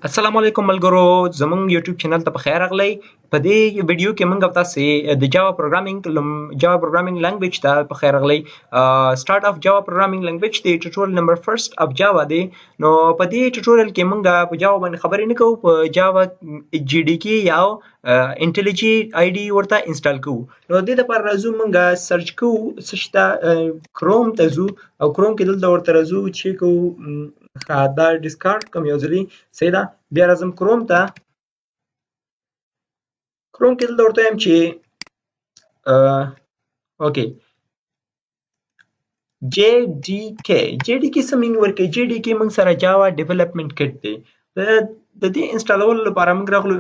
السلام علیکم ملګرو، زموږ یوټیوب چینل ته په خیر راغلی. په دې ویډیو کې موږ تاسو د جاوا پروګرامینګ لانګویج ته په خیر راغلی. سٹارټ اف جاوا پروګرامینګ لانګویج دی ټوټوریال نمبر فرست اف جاوا دی. نو په دې ټوټوریال کې موږ په جاوا باندې خبرې نه کوو، په جاوا جی ډی کې یا IntelliJ IDEA ورته انسټال کوو. نو د دې لپاره راځو موږ سرچ کوو څه شته، کروم ته ځو او کروم کې دلته ورته راځو چې کوو دا ډیسکارډ کوم یو ځلې صحیح ده. بیا راځم کروم ته. کروم کې دلته ورته وایم چې اوکې جی ډي کې څه مینګ ورکوي. جی ډي کې موږ سره جاوا ډیولپمنټ کټ دی. د دې انسټالولو لپاره موږ راغلو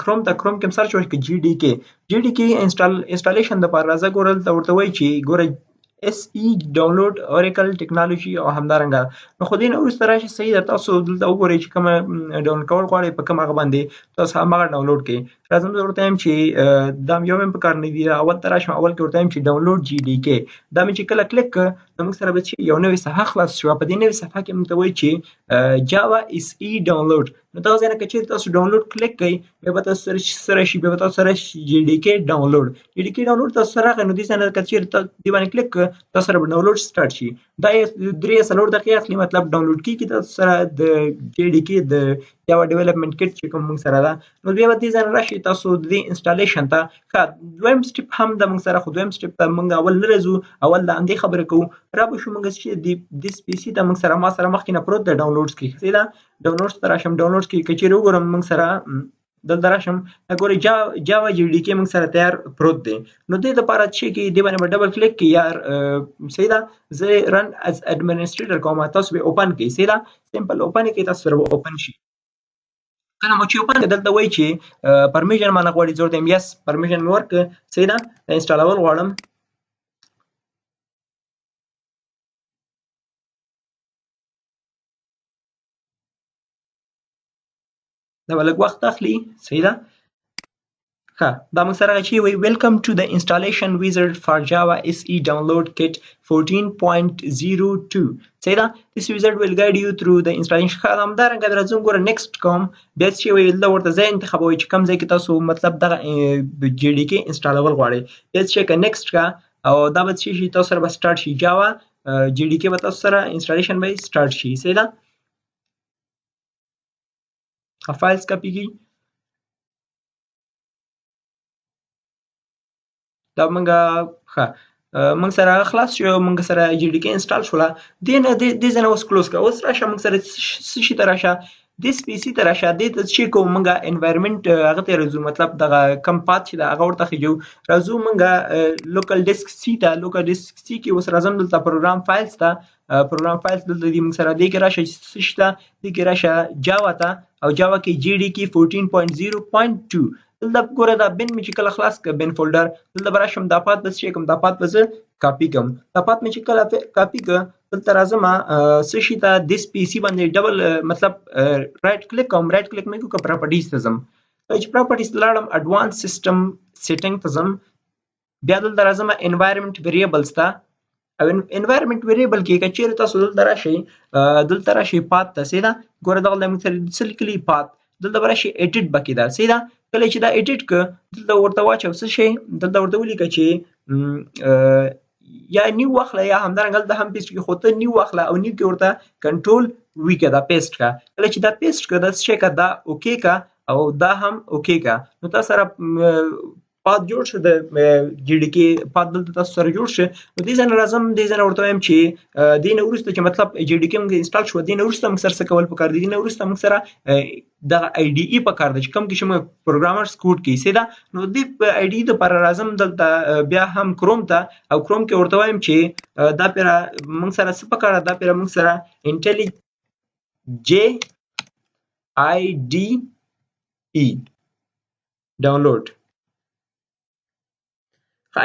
کروم ته. کروم کې سرچ وکړو جی ډي کې انسټالیشن لپاره راځه. ګوره دلته ورته وایي چې ګوره SE ډاونلوډ اوریکل ټیکنالوژي او همدارنګه. نو خو دې نه وروسته راشي صحیح ده، تاسو دلته وګورئ چې کومه ډاونلوډ کول غواړئ په کوم هغه باندې تاسو هماغه ډاونلوډ کړئ. راځم زه ورته وایم چې دا یو مې په کار نه دي. اول ته راشم، اول کې ورته وایم چې ډاونلوډ جی ډي کې. دا مې چې کله کلیک کړ نو موږ سره به یو نوې صفحه خلاص شوه. په دې نوې صفحه کې موږ ته وایي چې جاوا SE ډاونلوډ. نو دغه ځای نه که چېرې تاسو ډاونلوډ کلیک کړئ بیا به تاسو سره شي، بیا به تاسو سره جی ډي کې ډاونلوډ. جی ډي کې ډاونلوډ تاسو سره راغی نو دې ځای نه که چېرې تاسو دې باندې کلیک کړ تاسو سره به ډاونلوډ سټارټ شي. دا یې 3-4 دقیقې اخلي، مطلب ډاونلوډ کېږي تاسو سره د جی ډي کې د جاوا ډیولپمنټ کټ چې کوم موږ سره ده. نو بیا به دې ځای نه راشي تاسو د دې انسټالیشن ته. ښه، دویم سټپ هم د موږ سره، خو دویم سټپ ته موږ اول نه راځو، اول د همدې خبرې کوو. را به شو موږ چې د PC ته موږ سره ما سره مخکې نه پروت دی ډاونلوډز کې. صحیح ده، ډاونلوډز ته راشم. ډاونلوډز کې که چېرې وګورم موږ سره دلته راشم، ګورئ جاوا جی ډي کې موږ سره تیار پروت دی. نو دې لپاره چې کې دې باندې به ډبل کلیک کړئ یا صحیح ده زه رن از اډمنسټریټر کوم، تاسو به اوپن کړئ. صحیح ده، سمپل اوپن کړئ، تاسو سره به اوپن شي. کله مو چې اوپن کړئ دلته وایي چې پرمیشن مانه غواړي. زه ورته وایم یس، پرمیشن مې ورکړ. صحیح ده، انسټالول غواړم. دا به لږ وخت اخلي. صحیح ده، ښه، دا موږ سره چې وایي ویلکم ټو د انسټالیشن ویزارډ فار جاوا SE ډاونلوډ کټ 14.02. صحیح ده، this wizard will guide you through the installation. ښه، همدارنګه راځم ګوره نیکسټ کوم. بیا چې وایي دلته ورته ځای انتخابوئ چې کوم ځای کې تاسو مطلب دغه جی ډي کې انسټالول غواړئ. بیا چې که نیکسټ کا او دا به څه شي تاسو سره به سټارټ شي. جاوا جی ډي کې به تاسو سره انسټالیشن به سټارټ شي. صحیح ده، فایلز کاپي دا موږ ښه موږ سره خلاص شو، موږ سره جی ډي کې انسټال شوله. دې ځای نه اوس کلوز کړه. اوس راشه موږ سره څه شي ته راشه، دې PC ته راشه. دې ته چې کوو موږ انوایرمنټ هغه ته راځو، مطلب دغه کم پات چې ده هغه ورته خېږو. راځو موږ لوکل ډیسک C ته. لوکل ډیسک C کې اوس راځم دلته پروګرام فایلز ته. پروګرام فایلز دلته دي موږ سره. دې کې راشه څه شته، دې کې راشه جاوا ته او جاوا کې جی ډي کې 14.0.2. دلته ګوره دا بن مې چې کله خلاص کړه، بن فولډر، دلته به راشم دا پات به څه کوم، دا پات به زه کاپي کوم. دا پات مې چې کله کاپي کړه دلته راځم څه شي ته دس PC باندې ډبل مطلب رائټ کلیک کوم. رائټ کلیک مې کوم، پراپرټیز ته ځم. چې پراپرټیز ته لاړم اډوانس سیسټم سیټینګ ته ځم. بیا دلته راځم انوایرمنټ ویریبلز ته. او انوایرمنټ ویریبل کې که چېرې تاسو دلته راشئ پات ته. صحیح ده، ګوره دغه موږ سره څه لیکلي پات. دلته به راشئ ایډیټ به کې ده. صحیح ده، کله چې دا ایډیټ کړه دلته ورته واچو څه شی، دلته ورته ولیکه چې یا نیو واخله یا همدارنګه دلته هم پیسټ کړي، خو ته نیو واخله او نیو کې ورته کنټرول وي که دا پیسټ کا. کله چې دا پیسټ کړه دا څه شی کا، دا اوکې کا او دا هم اوکې کا. نو تاسو سره پات جوړ شو، د جی ډي کې پات دلته تاسو سره جوړ شو. نو دې ځای نه راځم، دې ځای نه ورته وایم چې دې نه وروسته چې مطلب جی ډي کې موږ انسټال شو، دې نه وروسته موږ سره څه کول پکار دي. دې نه وروسته موږ سره دغه IDE پکار دی چې کوم کې چې موږ پروګرامرز کوډ کوي. صحیح ده، نو دې IDE دپاره راځم دلته بیا هم کروم ته او کروم کې ورته وایم چې دا پیره موږ سره څه پکار ده، دا پیره موږ سره IntelliJ IDE ډاونلوډ.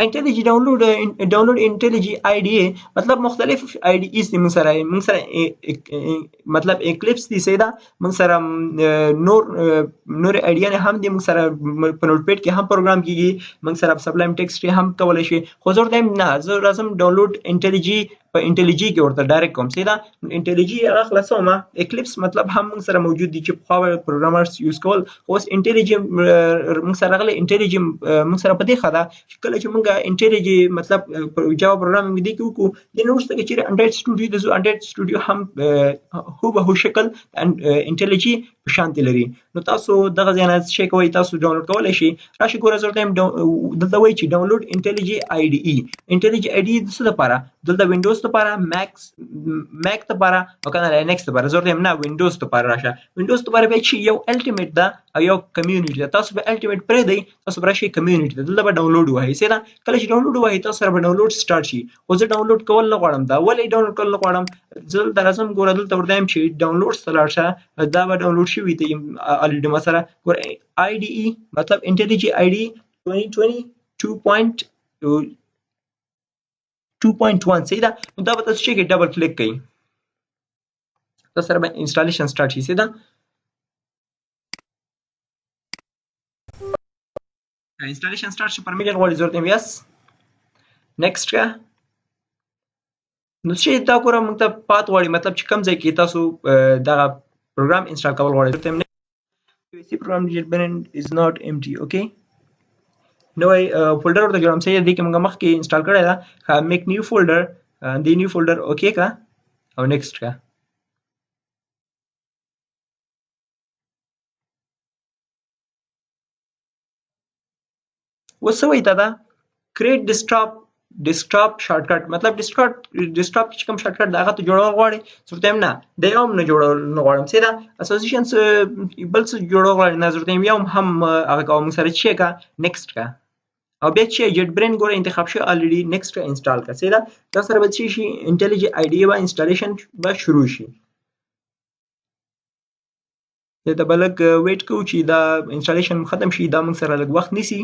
IntelliJ ډاونلوډ IntelliJ IDEA مطلب مختلف IDEs دي موږ سره مطلب اکلیپس دي. صحیح ده، موږ سره نور IDEA هم دي. موږ سره په نوټ پیډ کې هم پروګرام کیږي، موږ سره سبلایم ټیکسټ هم کولای شي. خو زه ورته نه، زه راځم ډاونلوډ IntelliJ په انټيليجي کې ورته ډایرکټ کوم سیدا انټيليجي هغه خلاصومه اکلیپس مطلب هم موږ سره موجود دي چې پخوا پروګرامرز یوز کول اوس انټيليجي موږ سره غلي انټيليجي موږ سره په دې خدا چې کله چې موږ انټيليجي مطلب جاوا پروګرامینګ دي کوو د نو څه چې انډراید سټوډیو د انډراید سټوډیو هم هو به شکل انټيليجي په شان لري نو تاسو دغه ځای نه شي کوي تاسو ډاونلوډ کولای شي راشي ګوره زه ټایم دلته وایي چې ډاونلوډ IntelliJ IDE IntelliJ IDE د څه لپاره دلته وینډوز لپاره ماک لپاره او کنه لینکس لپاره زه ټایم نه وینډوز لپاره راشه وینډوز لپاره به چې یو الټیمیټ ده او یو کمیونټي ده تاسو به الټیمیټ پرې دی تاسو به راشي کمیونټي ده دلته به ډاونلوډ وایي سره کله چې ډاونلوډ وایي تاسو سره به ډاونلوډ سٹارټ شي او زه ډاونلوډ کول نه غواړم دا ولې ډاونلوډ کول نه غواړم زه د راځم ګوره دلته ورته چې ډاونلوډ ستلار شه دا به ډاونلوډ شوی دی الریډي مثلا ګوره IDE مطلب IntelliJ IDE 2020 2.1 صحیح ده نو دا به تاسو چې ډبل کلیک کړئ تاسو سره به انسټالیشن سٹارټ شي صحیح ده انسټالیشن سٹارټ شي پرمیشن غواړي ضرورت یم یس نیکسټ کا نو چې دا ګوره موږ ته پات غواړي مطلب چې کوم ځای کې تاسو دا پروګرام انسټال کول غواړئ ضرورت یم PVC program is not empty okay نوې فولډر ورته جوړم سي دې کې موږ مخکې انسټال کړی دا میک نیو فولډر دې نیو فولډر اوکے کا او نیکسټ کا وسوي تا دا کریټ ډیسکټاپ شارټکټ مطلب ډیسکټاپ چې کوم شارټکټ دا هغه ته جوړول غواړي ضرورت هم نه د یو نه جوړول نه غواړم سیدا اسوسییشن بل څه جوړول غواړي نه ضرورت یو هم هغه کوم سره چې کا نیکسټ کا او بیا چې جیټ برین ګوره انتخاب شي الریډي نیکسټ انسټال کا سیدا دا سره به شي IntelliJ IDEA با انسټالیشن به شروع شي دا بلک ویټ کوو چې دا انسټالیشن ختم شي دا موږ سره لږ وخت نیسي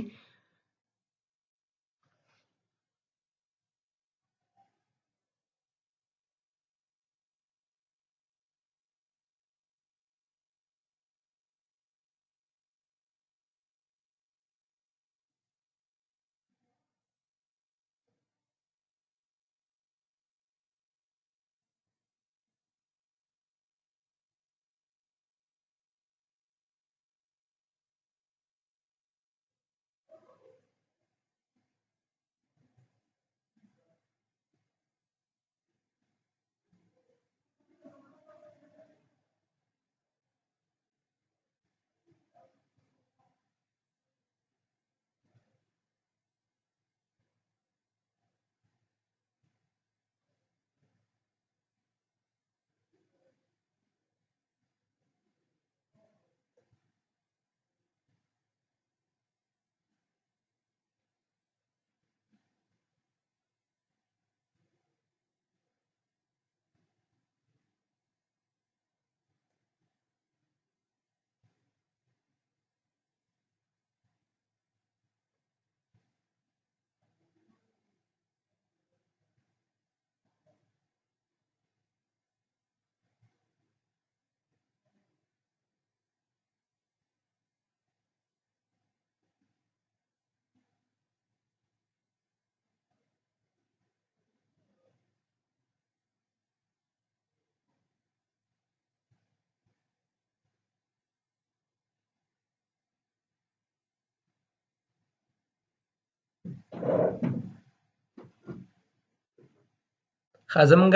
زمونږ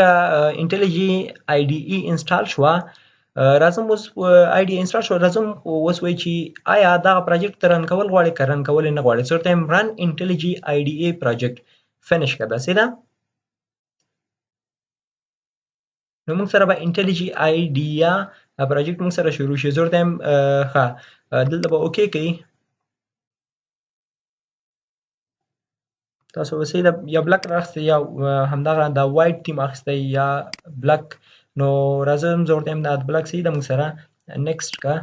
IntelliJ IDE انسټال شو راځم اوس IDE انسټال شو راځم اوس وایي چې آیا دا پروجیکټ رن کول غواړي که رن کول نه غواړي څو ټایم رن IntelliJ IDEA پروجیکټ فینیش کړه سیدا نو موږ سره به IntelliJ IDEA پروجیکټ موږ سره شروع شي زور ټایم ها دلته به اوکے کوي تاسو وسې دا یا بلک راخسته یا همدغه دا وایټ تیم اخسته یا بلک نو راځم زور ټایم دا بلک سي د موږ سره نیکسټ کا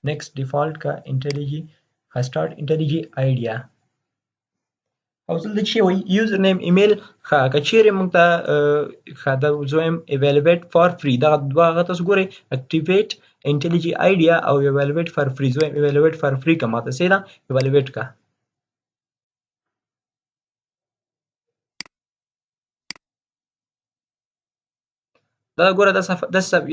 نیکسټ ډیفالت کا IntelliJ سٹارټ IntelliJ IDEA او دلته چې وایي یوزر نیم ایمیل ښه که چیرې موږ ته ښه دا زویم ایویلویټ فار فری دغه دوه هغه تاسو ګورئ اکټیویټ IntelliJ IDEA او ایویلویټ فار فری زویم ایویلویټ فار فری که ماته سیده ایویلویټ کا دا ګوره دا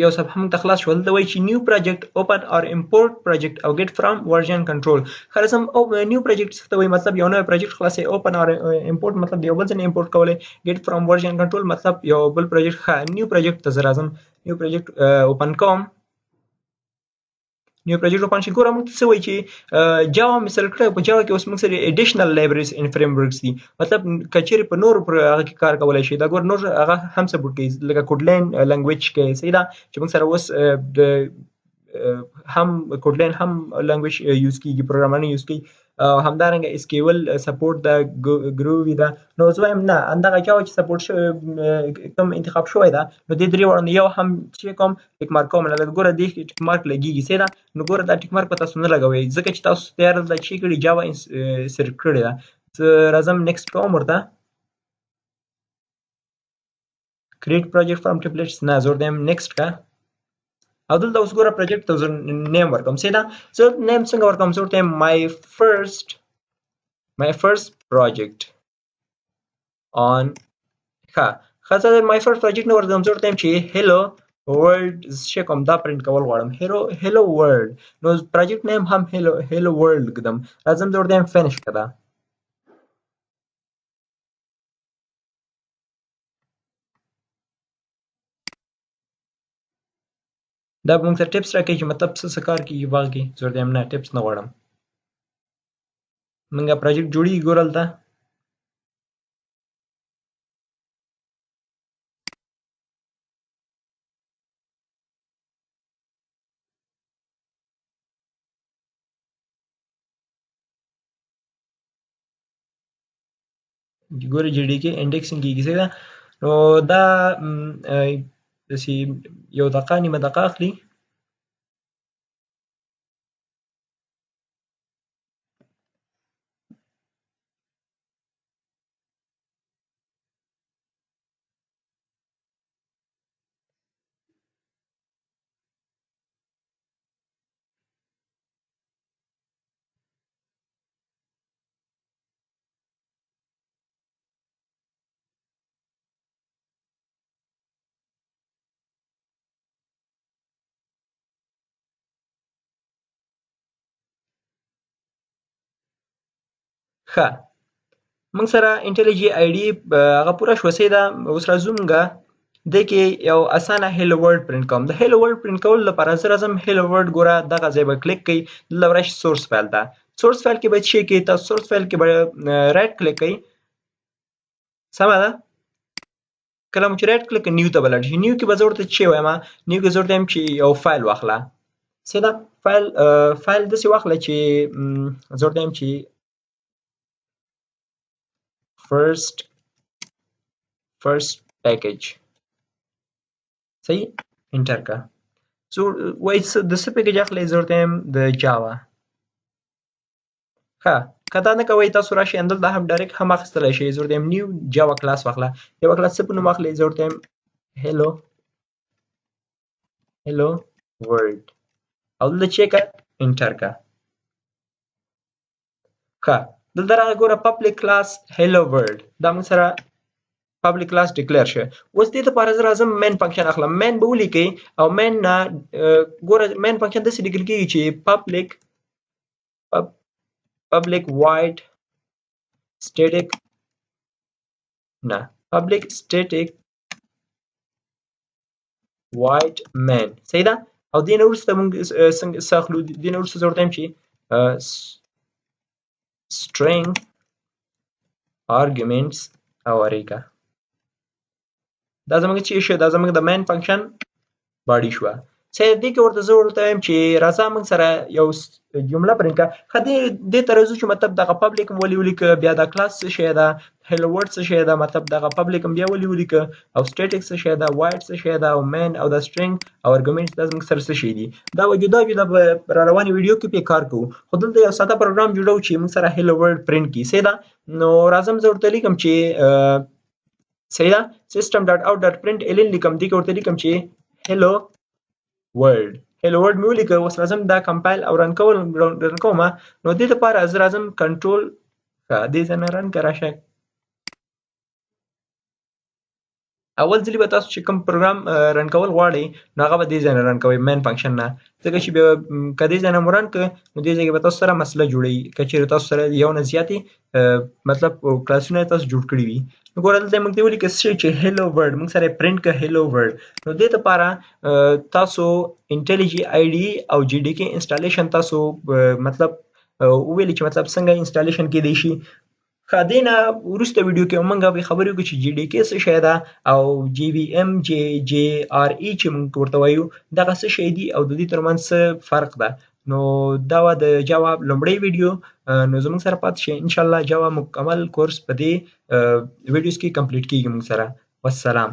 یو صفحه موږ ته خلاص شول. دلته وایي چې نیو پروجیکټ اوپن اور امپورټ پروجیکټ او ګیټ فرام ورژن کنټرول. خلاصم او نیو پروجیکټ څه ته وایي؟ مطلب یو نوی پروجیکټ خلاصې. اوپن اور امپورټ مطلب د یو بل څه نه امپورټ کولی. ګیټ فرام ورژن کنټرول مطلب یو بل پروجیکټ. ښه نیو پروجیکټ ته زه راځم. نیو پروجیکټ اوپن کوم. نیو پروجیکټ اوپن شي. ګوره موږ ته څه وایي چې جاوا مې سلیکټ کړی. په جاوا کې اوس موږ سره اډیشنل لایبرریز ان فریم ورکس دي. مطلب که چیرې په نورو هغه کې کار کولی شي. دا ګوره نور هغه هم سپورټ کوي لکه کوډلین لنګویج کې. صحیح ده چې موږ سره اوس د هم کوډلین هم لنګویج یوز کیږي، پروګرامرانه یوز کوي. همدارنګه اسکیول سپورټ ده، ګرووي ده. نو زه وایم نه همدغه جاوا چې سپورټ شوی کوم انتخاب شوی ده نو دې درې واړو نه یو هم چې کوم ټیک مارک کوم نه لکه ګوره دې ټیک مارک لګیږي. صحیح ده. نو ګوره دا ټیک مارک په تاسو نه لګوئ ځکه چې تاسو تیار ده چې کړي جاوا سلیکټ کړې ده. زه راځم نیکسټ کوم ورته. کریټ پروجیکټ فرام ټمپلیټس نه زه ورته یم نیکسټ کا. او دلته اوس ګوره پروجیکټ ته زه نیم ورکوم. صحیح ده. زه نیم څنګه ورکوم؟ زه ورته یم my first project on ښه زه my first project نه ورکوم. زه ورته یم چې hello world څه کوم دا پرنټ کول غواړم. hello world. نو پروجیکټ نیم هم hello world ږدم. راځم زه ورته یم finish که ده. دا به موږ ته ټپس راکوي چې مطلب څه کار کېږي په هغه کې. زه ورته یم نه ټپس نه غواړم. موږ پروجیکټ جوړېږي ګوره هلته. ګوره جی ډي کې انډیکسینګ کېږي. صحیح ده. نو دا داسې یو دقیقه نیمه دقیقه اخلي. ښه موږ سره IntelliJ IDEA هغه پوره شوه. صحیح ده. اوس راځو موږه دې کې یو اسانه هیلو ورډ پرنټ کوم. د هیلو ورډ پرنټ کولو لپاره زه راځم هیلو ورډ ګوره دغه ځای به کلیک کوئ. دلته به راشي سورس فایل ته. سورس فایل کې به څه شی کوئ؟ تاسو سورس فایل کې به رایټ کلیک کوئ. سمه ده. کله مو چې رایټ کلیک نیو ته به لاړ شي. نیو کې به زه ورته څه وایم؟ نیو کې زه ورته وایم چې یو فایل واخله. صحیح ده. فایل داسې واخله چې زه ورته وایم چې first package. صحیح. انټر کا. سو وایي د څه پیکیج اخلئ؟ زه ورته وایم د جاوا. ښه که دا نه کوئ تاسو راشئ همدلته هم ډایرکټ هم اخیستلی شئ. زه ورته وایم نیو جاوا کلاس واخله. جاوا کلاس څه په نوم واخلئ؟ زه ورته وایم hello world او دلته چې که انټر کا. ښه دلته راغی ګوره پبلیک کلاس hello world دا موږ سره پبلیک کلاس ډیکلیئر شوی. اوس دې دپاره زه راځم مین فنکشن اخلم. مین به ولیکئ او مین نه ګوره مین فنکشن داسې لیکل کېږي چې public void static نه public static void main. صحیح ده. او دې نه وروسته موږ څه اخلو؟ دې نه وروسته زه ورته وایم چې string arguments او اریکا. دا زموږ چې شو دا زموږ د مین فنکشن باډي شوه. صحیح. دې کې ورته زه ورته وایم چې راځه موږ سره یو جمله پرنټ کړه. ښه دې ته راځو چې مطلب دغه پبلیک هم ولې ولیکه، بیا دا کلاس څه شی ده، هیلو ورډ څه شی ده، مطلب دغه پبلیک هم بیا ولې ولیکه، او سټیټیک څه شی ده، وایډ څه شی ده، او مین او دا سټرینګ او ارګومنټس دا زموږ سره څه شی دي. دا به جدا جدا را روانې ویډیو کې پې کار کوو. خو دلته یو ساده پروګرام جوړوو چې موږ سره هیلو ورډ پرنټ کړي. صحیح ده. نو راځم زه ورته لیکم چې صحیح ده system dot out dot println لیکم. دې کې ورته لیکم چې hello world مې ولیکه. اوس راځم دا کمپایل او رن کوم. نو دې لپاره زه راځم کنټرول دې ځای نه رن که راشه اول ځلې به تاسو چې کوم پروګرام رن کول غواړئ نو هغه به دې ځای نه رن کوئ مین فنکشن نه، ځکه چې بیا که دې ځای نه مو رن کړ نو دې ځای کې به تاسو سره مسله جوړوي که چېرې تاسو سره یو نه زیاتې مطلب کلاسونه یې تاسو جوړ کړي وي. نو ګوره دلته موږ ته ولیکه څه شی چې هیلو ورډ موږ سره یې پرنټ کړه هیلو ورډ. نو دې دپاره تاسو IntelliJ IDEA او JDK انسټالیشن تاسو مطلب وویلې چې مطلب څنګه انسټالیشن کیدی شي. ښه دې نه وروسته ویډیو کې موږ به خبرې وکړو چې JDK څه شی ده او JVM چې موږ ورته وایو دغه څه شی دي او د دې ترمنځ څه فرق ده. نو دا وه د جاوا لومړی ویډیو. نو زموږ سره پاتې شئ انشاءالله جاوا مکمل کورس په دې ویډیوز کې کمپلیټ کیږي موږ سره. والسلام.